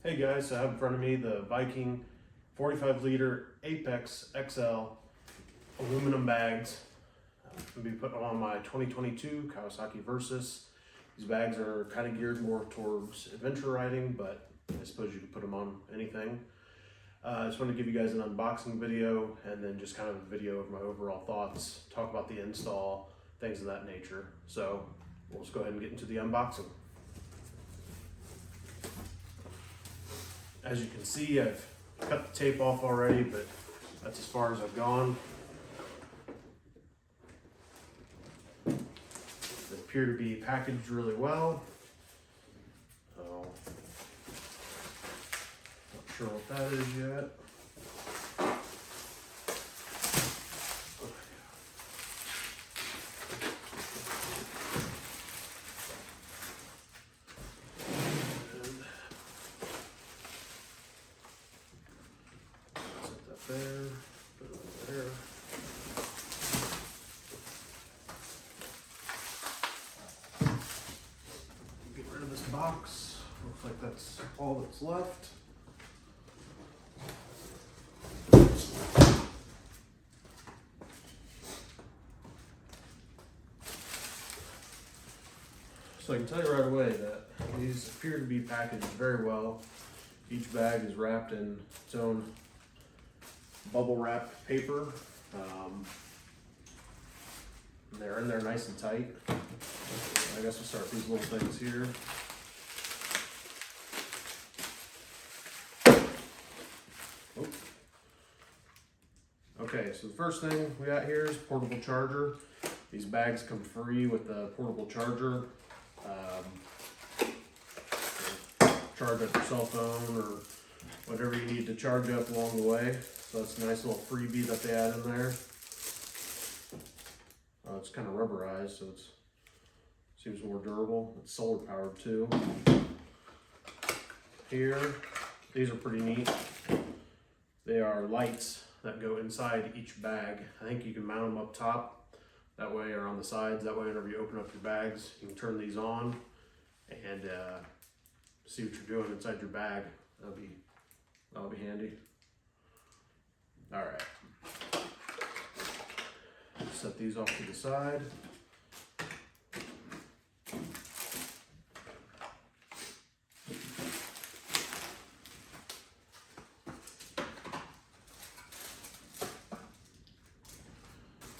Hey guys, I have in front of me the Viking 45 liter Apex XL aluminum bags. I'm going to be putting on my 2022 Kawasaki Versus. These bags are kind of geared more towards adventure riding, but I suppose you can put them on anything. I just wanted to give you guys an unboxing video and then just kind of a video of my overall thoughts, talk about the install, things of that nature. So we'll just go ahead and get into the unboxing. As you can see, I've cut the tape off already, but that's as far as I've gone. They appear to be packaged really well. So, not sure what that is yet. There, put it over there. Get rid of this box. Looks like that's all that's left. So I can tell you right away that these appear to be packaged very well. Each bag is wrapped in its own bubble wrap paper. They're in there nice and tight. I guess we'll start with these little things here. Oh. Okay, so the first thing we got here is portable charger. These bags come free with the portable charger. Charge up your cell phone or whatever you need to charge up along the way. So that's a nice little freebie that they add in there. It's kind of rubberized, so it seems more durable. It's solar powered too. Here, these are pretty neat. They are lights that go inside each bag. I think you can mount them up top that way, or on the sides. That way, whenever you open up your bags, you can turn these on and see what you're doing inside your bag. That'll be handy. All right. Set these off to the side.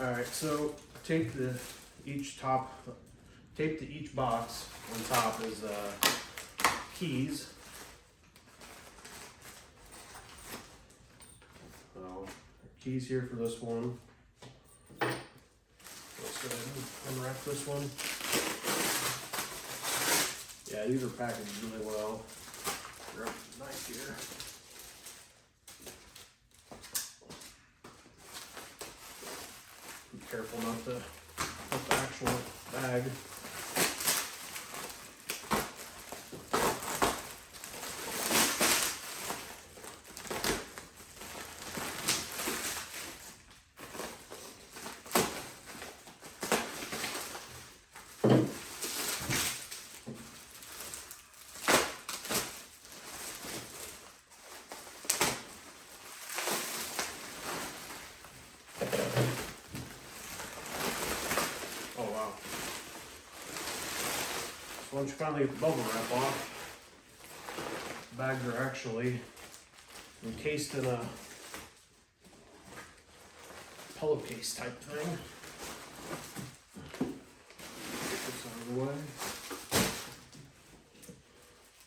All right, so tape to each box on top is keys. So keys here for this one. Let's go ahead and unwrap this one. Yeah, these are packaged really well. Grab a knife here. Be careful not to put the actual bag. Oh wow. So once you finally get the bubble wrap off, the bags are actually encased in a pillowcase type thing. Get this out of the way.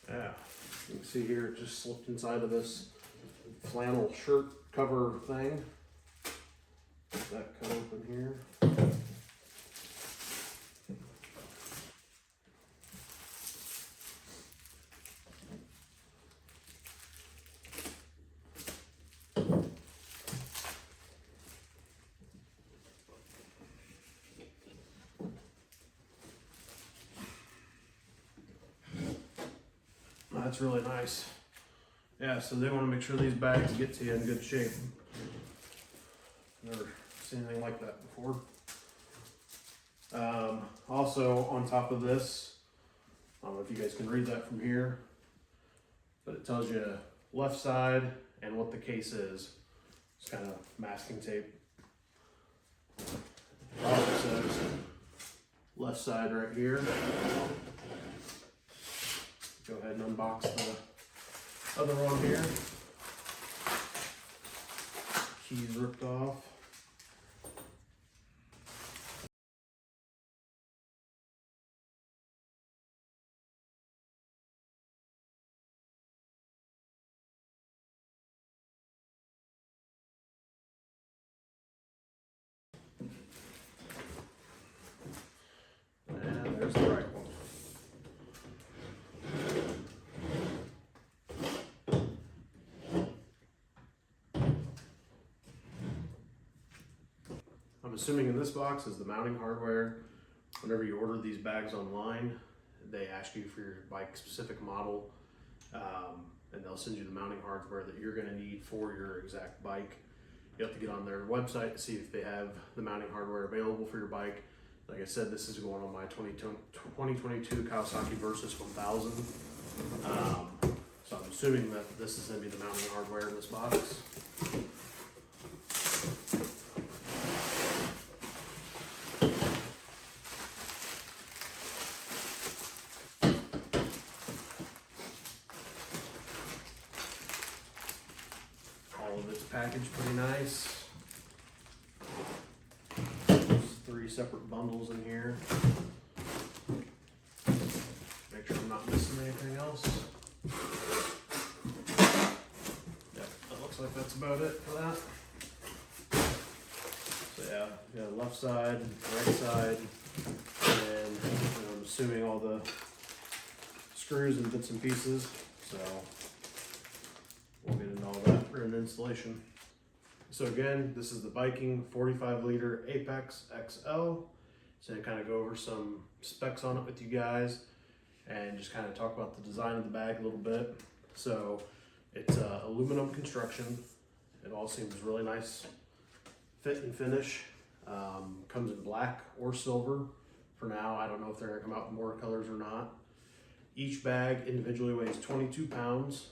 Yeah, you can see here it just slipped inside of this flannel shirt cover thing. That cut open here. That's really nice. Yeah, so they want to make sure these bags get to you in good shape. Never seen anything like that before. Also, on top of this, I don't know if you guys can read that from here, but It tells you left side and what the case is. It's kind of masking tape. It also says left side right here. Go ahead and unbox the other one here. Keys ripped off. And there's the right one. I'm assuming in this box is the mounting hardware. Whenever you order these bags online, they ask you for your bike specific model, and they'll send you the mounting hardware that you're going to need for your exact bike. You have to get on their website to see if they have the mounting hardware available for your bike. Like I said, this is going on my 2022 Kawasaki Versys 1000. So I'm assuming that this is going to be the mounting hardware in this box. All of it's packaged pretty nice. There's 3 separate bundles in here. Make sure I'm not missing anything else. Yep, that looks like that's about it for that. So yeah, you got left side, right side, and I'm assuming all the screws and bits and pieces. So we'll get into all that for an installation. So again, this is the Viking 45 liter Apex XL. So to kind of go over some specs on it with you guys and just kind of talk about the design of the bag a little bit. So it's aluminum construction. It all seems really nice fit and finish. Comes in black or silver for now. I don't know if they're gonna come out with more colors or not. Each bag individually weighs 22 pounds.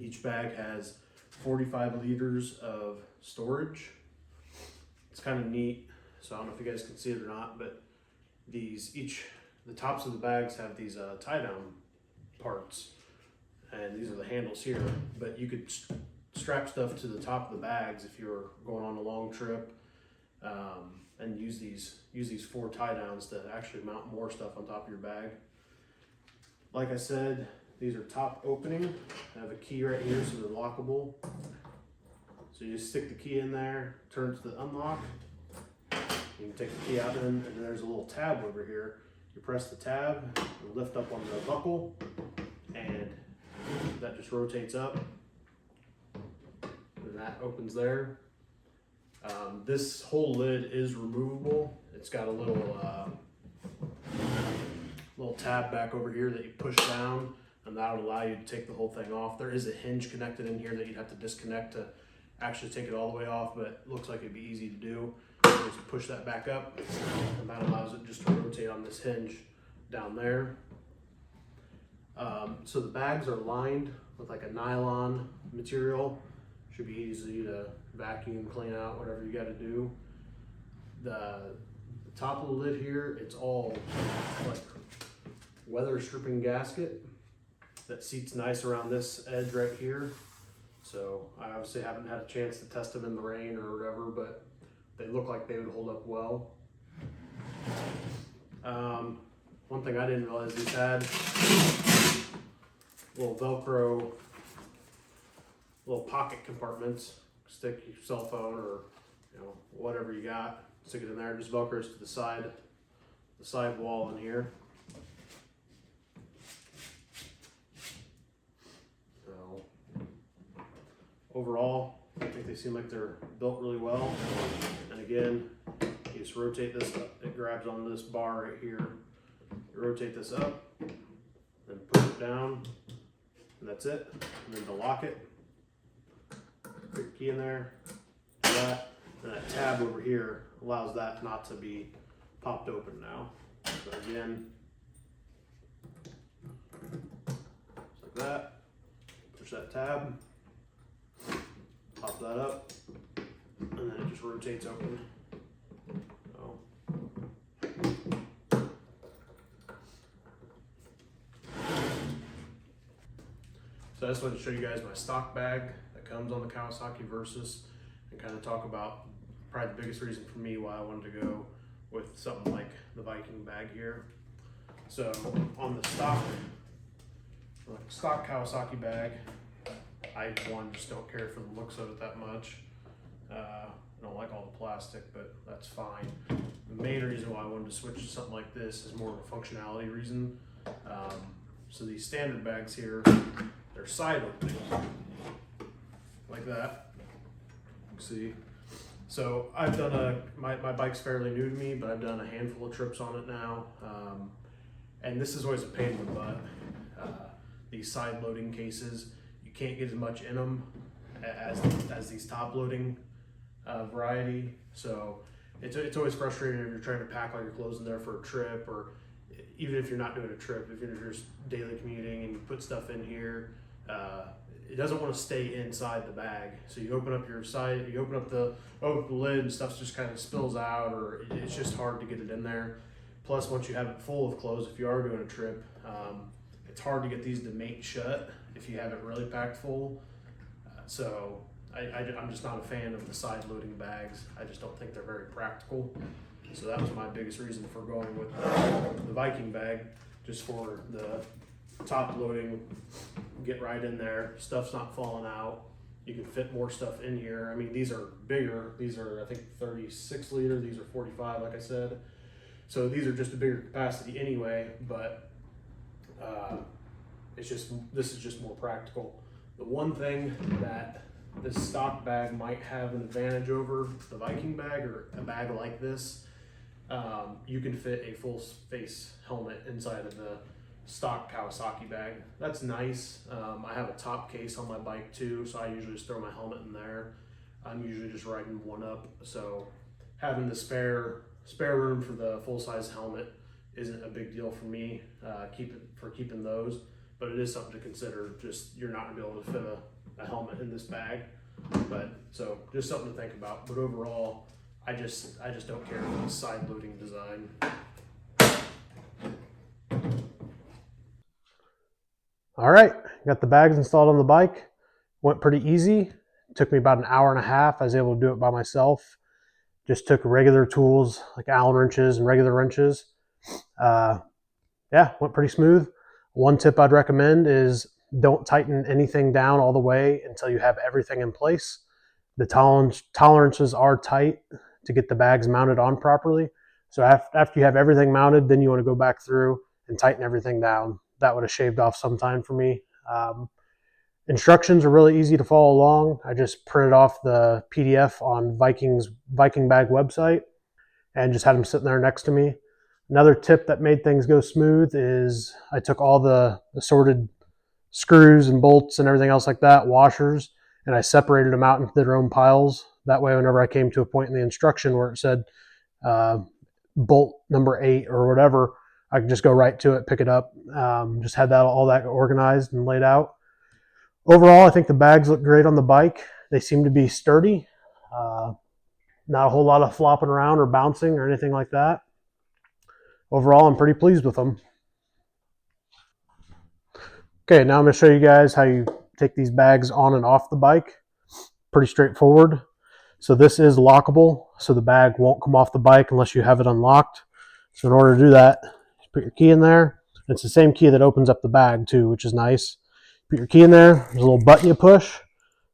Each bag has 45 liters of storage. It's kind of neat. So I don't know if you guys can see it or not, but the tops of the bags have these tie down parts, and these are the handles here, but you could strap stuff to the top of the bags if you're going on a long trip, and use these 4 tie downs to actually mount more stuff on top of your bag. Like I said, these are top opening. I have a key right here, so they're lockable. So you just stick the key in there, turn to the unlock. You can take the key out and then there's a little tab over here. You press the tab, and lift up on the buckle, and that just rotates up. And that opens there. This whole lid is removable. It's got a little tab back over here that you push down, and that would allow you to take the whole thing off. There is a hinge connected in here that you'd have to disconnect to actually take it all the way off, but it looks like it'd be easy to do. Just push that back up, and that allows it just to rotate on this hinge down there. So the bags are lined with like a nylon material. Should be easy to vacuum, clean out, whatever you got to do. The top of the lid here, it's all like weather stripping gasket that seats nice around this edge right here. So I obviously haven't had a chance to test them in the rain or whatever, but they look like they would hold up well. One thing I didn't realize these had little Velcro, little pocket compartments. Stick your cell phone or whatever you got, stick it in there. Just Velcros to the side wall in here. So overall, I think they seem like they're built really well. And again, you just rotate this up. It grabs on this bar right here. You rotate this up, then push it down, and that's it. And then to lock it, put your key in there, do that, and that tab over here allows that not to be popped open now. So again, just like that. that tab, pop that up, and then it just rotates open. So I just wanted to show you guys my stock bag that comes on the Kawasaki Versus and kind of talk about probably the biggest reason for me why I wanted to go with something like the Viking bag here. So on the stock Kawasaki bag, I just don't care for the looks of it that much. I don't like all the plastic, but that's fine. The main reason why I wanted to switch to something like this is more of a functionality reason. So these standard bags here, they're side opening, like that. See? So I've done my bike's fairly new to me, but I've done a handful of trips on it now. And this is always a pain in the butt. These side loading cases, you can't get as much in them as these top loading variety. So it's always frustrating if you're trying to pack all your clothes in there for a trip, or even if you're not doing a trip, if you're just daily commuting and you put stuff in here, it doesn't want to stay inside the bag. So you open up your side, you open up the lid, and stuff just kind of spills out, or it's just hard to get it in there. Plus, once you have it full of clothes, if you are doing a trip, it's hard to get these to mate shut if you have it really packed full. So I'm just not a fan of the side loading bags. I just don't think they're very practical. So that was my biggest reason for going with the Viking bag, just for the top loading, get right in there, stuff's not falling out. You can fit more stuff in here. I mean, these are bigger. These are, I think, 36 liter. These are 45, like I said. So these are just a bigger capacity anyway, but this is just more practical. The one thing that this stock bag might have an advantage over the Viking bag, or a bag like this, you can fit a full face helmet inside of the stock Kawasaki bag. That's nice. I have a top case on my bike too, so I usually just throw my helmet in there. I'm usually just riding one up, so having the spare room for the full-size helmet isn't a big deal for me, keeping those, but it is something to consider. Just, you're not gonna be able to fit a helmet in this bag, but so just something to think about. But overall, I just don't care for the side loading design. All right, got the bags installed on the bike. Went pretty easy. It took me about an hour and a half. I was able to do it by myself. Just took regular tools like Allen wrenches and regular wrenches. Yeah, went pretty smooth. One tip I'd recommend is don't tighten anything down all the way until you have everything in place. The tolerances are tight to get the bags mounted on properly. So after you have everything mounted, then you want to go back through and tighten everything down. That would have shaved off some time for me. Instructions are really easy to follow along. I just printed off the PDF on Viking bag website and just had them sitting there next to me. Another tip that made things go smooth is I took all the assorted screws and bolts and everything else like that, washers, and I separated them out into their own piles. That way, whenever I came to a point in the instruction where it said bolt number 8 or whatever, I could just go right to it, pick it up. Just had all that organized and laid out. Overall, I think the bags look great on the bike. They seem to be sturdy. Not a whole lot of flopping around or bouncing or anything like that. Overall, I'm pretty pleased with them. Okay, now I'm going to show you guys how you take these bags on and off the bike. Pretty straightforward. So this is lockable, so the bag won't come off the bike unless you have it unlocked. So in order to do that, put your key in there. It's the same key that opens up the bag too, which is nice. Put your key in there. There's a little button you push.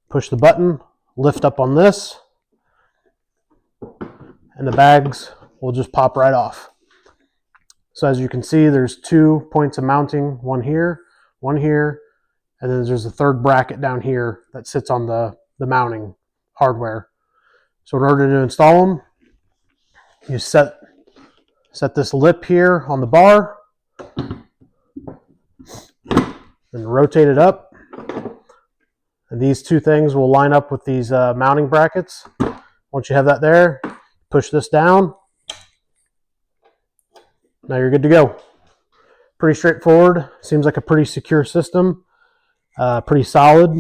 Push the button, lift up on this, and the bags will just pop right off. So as you can see, there's 2 points of mounting, one here, and then there's a third bracket down here that sits on the mounting hardware. So in order to install them, you set this lip here on the bar and rotate it up. And these two things will line up with these mounting brackets. Once you have that there, push this down. Now you're good to go. Pretty straightforward. Seems like a pretty secure system. Pretty solid.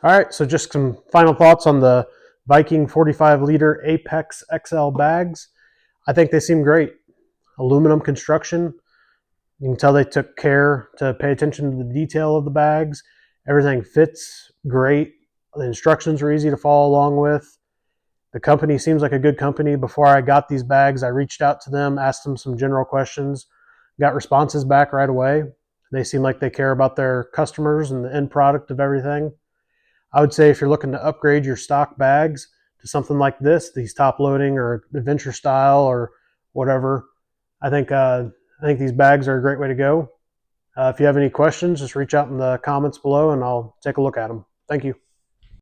All right, so just some final thoughts on the Viking 45 liter Apex XL bags. I think they seem great. Aluminum construction. You can tell they took care to pay attention to the detail of the bags. Everything fits great. The instructions are easy to follow along with. The company seems like a good company. Before I got these bags, I reached out to them, asked them some general questions, got responses back right away. They seem like they care about their customers and the end product of everything. I would say if you're looking to upgrade your stock bags to something like this, these top loading or adventure style or whatever, I think these bags are a great way to go. If you have any questions, just reach out in the comments below and I'll take a look at them. Thank you.